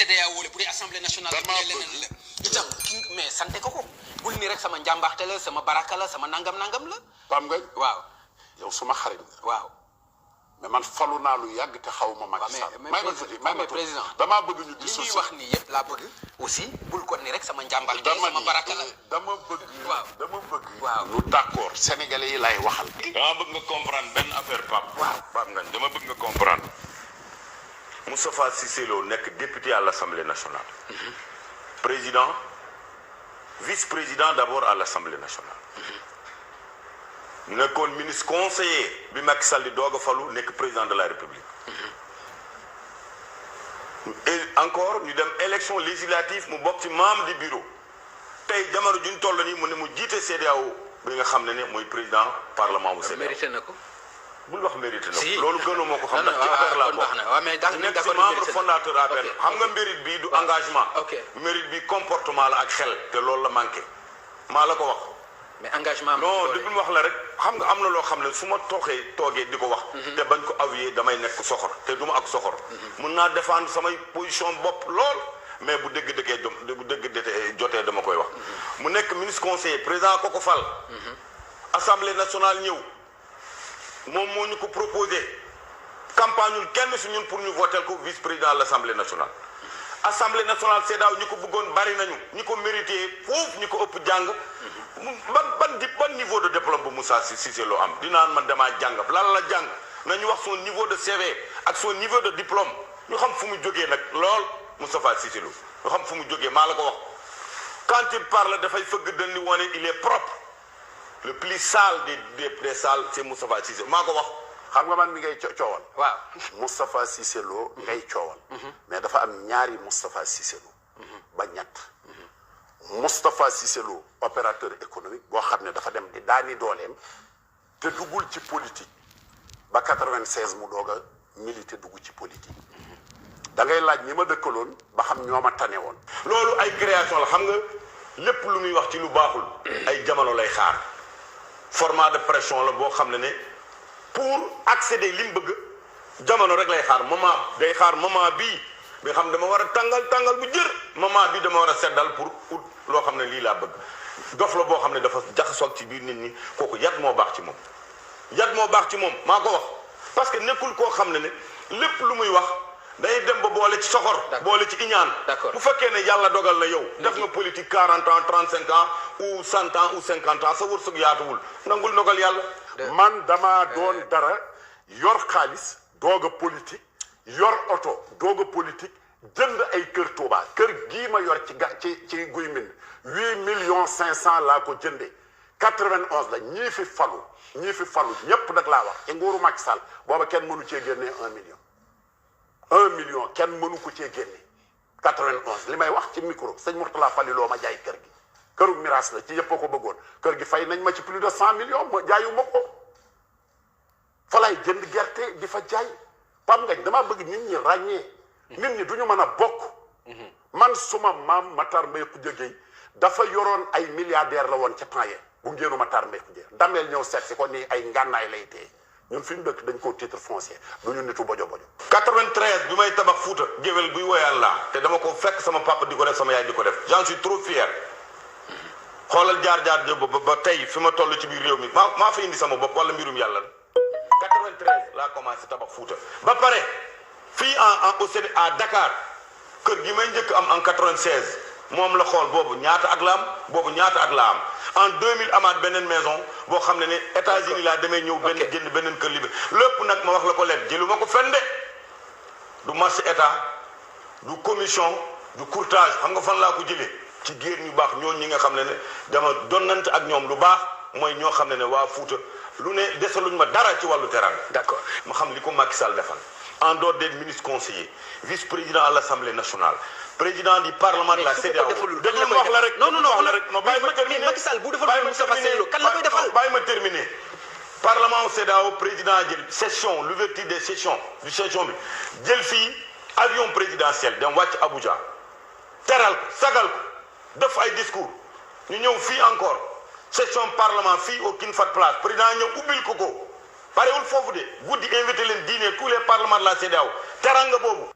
CEDEAO bu dee assemblée nationale bu dee leneen la itam mais sante ko bul ni rek sama njàmbaarte la sama baraka la sama nangam la Pam nga waaw yow suma xarit nga waaw mais man falu naa lu yàgg te xaw ma Macky Sall mais président damaa bëgg ñu li ñuy wax nii yëpp laa bëgg aussi bul ko ni rek sama njàmbaarte sama baraka la dama bëgg waaw lu d'accord sénégalais yi lay waxal dama bëgg nga comprendre benn affaire Pape Pape Ngagne dama bëgg nga comprendre Moustapha Cissé Lo nekk député à l'Assemblée nationale président vice-président d'abord à l'Assemblée nationale nekkoon ministre conseiller bi Macky Sall di doog a falu nekk président de la République et encore ñu dem élection législative mu bokk ci membre du bureau tey jamono juñ toll nii mu ne mu jiite CEDEAO bi nga xam ne mooy président parlement bu CEDEAO mérité na ko bul wax mérité na si loolu gënu moo ko xam ndax ci affaire laa bokk nekk ci membre fondateur APR xam nga mérite bi du engagement mérite bi comportement la ak xel te loolu la manqué maa la ko wax mais engagement non déglu wax la rek xam nga am na loo xam ne su ma toogee di ko wax te bañ ko avouer damay nekk soxor te du ma ak soxor mun naa défendre samay position bopp lool mais bu dëgg jotee dama koy wax mu nekk ministre conseiller président ko ko fal assemblée nationale ñëw moom moo ñu ko proposé campagne kenn su ñun pour ñu voter ko vice président à l'assemblée nationale assemblée nationale CEDEAO ñi ko bëggoon bari nañu ñi ko mérité foofu ñi ko ëpp jàng ban niveau de diplôme bu Moussa Cissé Lo am dinaan man damaa jàng lan la jàng nañu wax son niveau de CV ak son niveau de diplôme ñu xam fu mu jógee nag lool Moustapha Cissé Lo ñu xam fu mu jógee maa la ko wax quand il parle dafay fëgg dënn wane il est propre le plus sale des sales c'est Moustapha Cissé Lo maa ko wax xam nga man mi ngay coowal waaw Moustapha Cissé Lo ngay coowal mais dafa am ñaari Moustapha Cissé Lo ba ñett Moustapha Cissé Lo opérateur économique boo xam ne dafa dem di daani dooleem te duggul ci politique ba 96 mu doog a milité dugg ci politique da ngay laaj ñi ma dëkkaloon ba xam ñoo ma tane woon loolu ay création la xam nga lépp lu muy wax ci lu baaxul ay jamono lay xaar format de pression la boo xam ne pour accéder li mu bëgg jamono rek lay xaar moment day xaar moment bii bi xam dama war a tàngal bu jër moment bi dama war a seddal pour ut loo xam ne lii laa bëgg dof la boo xam ne dafa jaxasoo ci biir nit ñi kooku yat moo baax ci moom maa ko wax parce que nekkul koo xam ne lépp lu muy wax day dem ba boole ci soxor boole ci iñaan bu fekkee ne yàlla dogal na yow def nga politique 40 ans 35 ans ou 100 ans ou 50 ans sa wërsëg yaatuwul nangul dogal yàlla man dama doon dara yor xaalis doog a politique yor oto doog a politique jënd ay kër Touba kër gii ma yor ci guy min 8,5 millions laa ko jëndee 91 la ñii fi falu ñépp nag laa wax ci nguuru Macky Sall booba kenn mënu cee génnee 1 million 1 million kenn mënu ko cee génne 91 li may wax ci micro sëñ Mourtala Faliloo ma jaay kër gi këru miraas la ci yëpp a ko bëggoon kër gi fay nañ ma ci plus de 100 millions ma jaayu ma ko fa lay jënd gerte di fa jaay Pam Ngagne damaa bëgg nit ñi ràññee nit ñi du ñu mën a bokk man suma maam Matar Mbaye Khoudia Gueye dafa yoroon ay milliardaire la woon ca temps yee bu ngéenu Matar Mbaye Khoudia dameel ñëw seet si ko nii ay ngànnaay lay téye ñun fi ñu dëkk dañ koo titre foncier du ñu nitu bojo 93 bi may tabax Fuuta géwél buy woyal laa te dama ko fekk sama papa di ko def sama yaay di ko def j'en suis trop fier xoolal jaar ba tey fi ma toll ci biir réew mi maa fa indi sama bopp wala mbirum yàlla 93 laa commencé tabax Fuuta ba pare fii à Dakar kër gi may njëkk am en 96 moom la xool boobu ñaata ak la am en 2000 amaat beneen maison boo xam ne États-Unis laa demee ñëw jënd beneen kër li lépp nag ma wax la ko leen jëlu ma ko fende du marché état du commission du courtage xam nga fan laa ko jëlee ci géer ñu baax ñoo ñi nga xam ne dama donnante ak ñoom lu baax mooy ñoo xam ne waa Fuuta lu ne desaluñ ma dara ci wàllu teranga d'accord ma xam li ko Macky Sall defal en dehors des ministres conseillers vice-président à l'Assemblée nationale président du parlement de la CEDEAO déglu ma wax la rek non bàyyi ma terminer Macky Sall bu defal Moustapha Cissé Lo kan la koy defal bàyyi ma terminer parlement CEDEAO président jël session l'ouverture des sessions du session bi jël fii avion présidentiel dem wàcc Abuja teral ko sagal ko def ay discours ñu ñëw fii encore session parlement fii au King Fahd Palace président ñëw ubbil ko parewul foofu de guddi invité leen dîner tous les parlements de la CEDEAO teranga boobu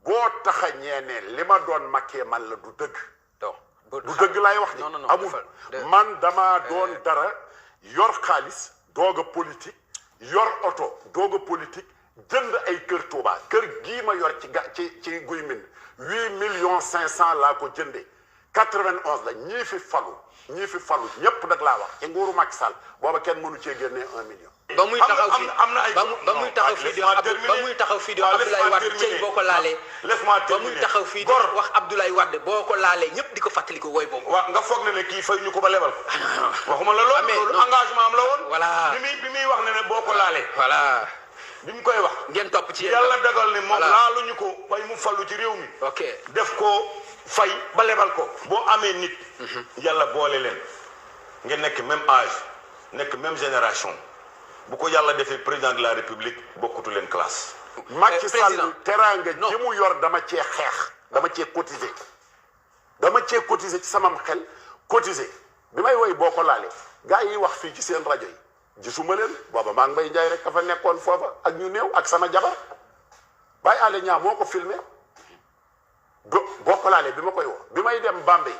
boo taxañee ne li ma doon makkee man la du dëgg. du dëgg laay wax ni amul man dama doon dara yor xaalis doog a politique yor oto doog a politique jënd ay kër Touba kër gii ma yor ci guy min 8,500,000 laa ko jëndee 91 la ñii fi falu ñëpp nag laa wax ci nguuru Macky Sall booba kenn mënu cee génnee 1 million. ba muy taxaw fii ba muy taxaw fii di wax Abdoulaye Wade cey boo ko laalee. ba muy taxaw fii di wax Abdoulaye Wade boo ko laalee ñëpp di ko fàttali ko woy boobu. waaw nga foog ne kii fay ñu ko ba lebal ko. waxuma la loolu engagement am la woon. voilà bi muy wax ne boo ko laalee. voilà. bi mu koy wax. ngeen topp ci yàlla dagal ne moom laaluñu ko bay mu fallu ci réew mi. ok def ko fay ba lebal ko. boo amee nit. yàlla boole leen ngeen nekk même âge nekk même génération bu ko yàlla defee président de la république bokkutu leen classe. Macky Sall teraanga ji mu yor dama cee xeex dama cee cotiser ci samam xel cotiser bi may woy boo ko laalee gars yi wax fii ci seen rajo yi gisuma leen booba maa ngi Mbaye Ndiaye rek ka fa nekkoon foofa ak ñu néew ak sama jabar Baye Alé Niang moo ko filmé boo ko laalee bi ma koy woo bi may dem Bambey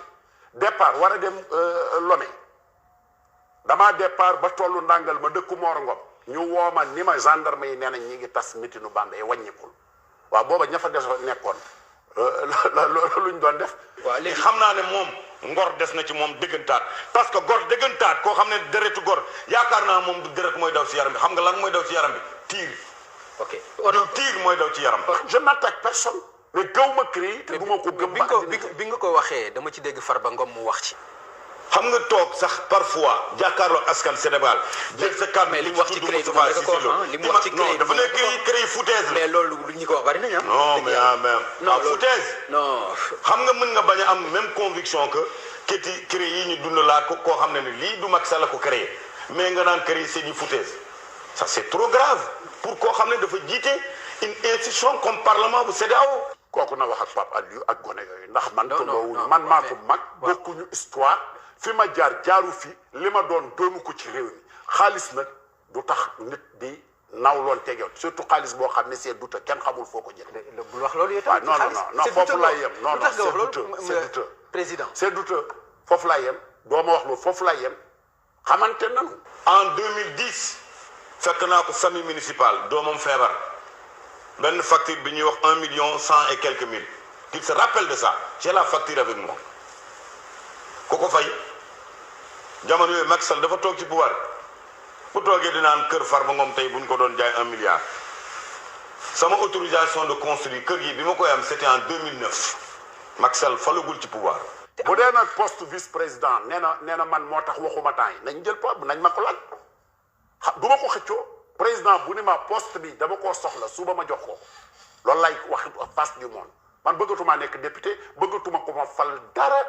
départ war a dem Lomé damaa départ ba tollu ndàngal ma dëkku Mor Ngom ñu woo ma ni ma gendarme yi nee nañ ñi ngi tas mitinu Bambey wàññikul waaw booba ña fa des nekkoon luñ doon def. waaw léegi xam naa ne moom ngor des na ci moom dëggantaat parce que gor dëggantaat koo xam ne deretu gor yaakaar naa moom du deret mooy daw ci yaram bi xam nga lan mooy daw ci yaram bi tiir. ok tiir mooy daw ci yaram. je n'attaque personne. mais gaw ma créé te du ma ko gëm. bi nga ko waxee dama ci dégg Farba Ngom mu wax ci. xam nga toog sax parfois jàkkaarloo askan Sénégal. jël sa kàddu mais li mu wax ci créé li mu wax ci créé dafa nekk créé foutaise. mais loolu ñu ko wax bari nañu non mais foutaise. non xam nga mën nga bañ a am même conviction que kiti créé yi ñu dund laa koo xam ne lii du Macky Sall la ko créé mais nga naan créé c'est du foutaise ça c'est trop grave pour koo xam ne dafa jiite une institution comme parlement bu CEDEAO. kooku na wax ak Pape Aliou ak gone yooyu ndax man tolloowuñu man maa ko mag bokkuñu histoire fi ma jaaru fi li ma doonu ko ci réew mi xaalis nag du tax nit di naw loon tegew surtout xaalis boo xam ne c'est douteux kenn xamul foo ko jël. bul wax loolu itam non foofu laay yem non c'est douteux président c'est douteux foofu laay yem doo ma wax loolu foofu laay yem xamante nanu en 2010 fekk naa ko famille municipale doomam feebar benn facture bi ñuy wax 1,100,000 et quelques mille qu'il se rappelle de ça j'ai la facture avec moi ku ko fay jamono yooyu Macky Sall dafa toog ci pouvoir bu toogee dinaan kër Farba Ngom tey bu ñu ko doon jaay 1 milliard sama autorisation de construire kër gi bi ma koy am c'était en 2009 Macky Sall falagul ci pouvoir. bu dee nag poste vice président nee na man moo tax waxuma temps yi nañ jël poste nañ ma ko laaj du ma ko xëccoo président bu ni ma poste bi dama koo soxla suba ma jox ko loolu lay wax face du monde man bëggatuma nekk député bëggatuma ko ma fal dara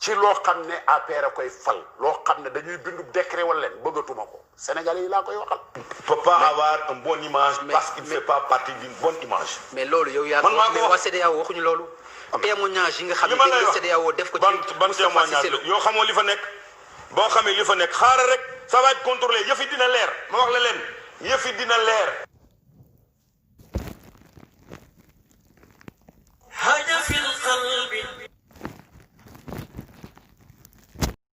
ci loo xam ne APR a koy fal loo xam ne dañuy bindu décret wala leen bëggatuma ko Sénégalais yi laa koy waxal. peut pas avoir une bonne image parce qu'il ne fait pas partie d'une bonne image. mais loolu yow yaa mais waa CEDEAO waxuñu loolu. témoignage yi nga xam ne dañu CEDEAO def ko ci ban témoignage yoo xamoo li fa nekk boo xamee li fa nekk xaaral rek ça va être contrôlé yëf yi dina leer ma wax la leen yëf yi dina leer. هدف القلب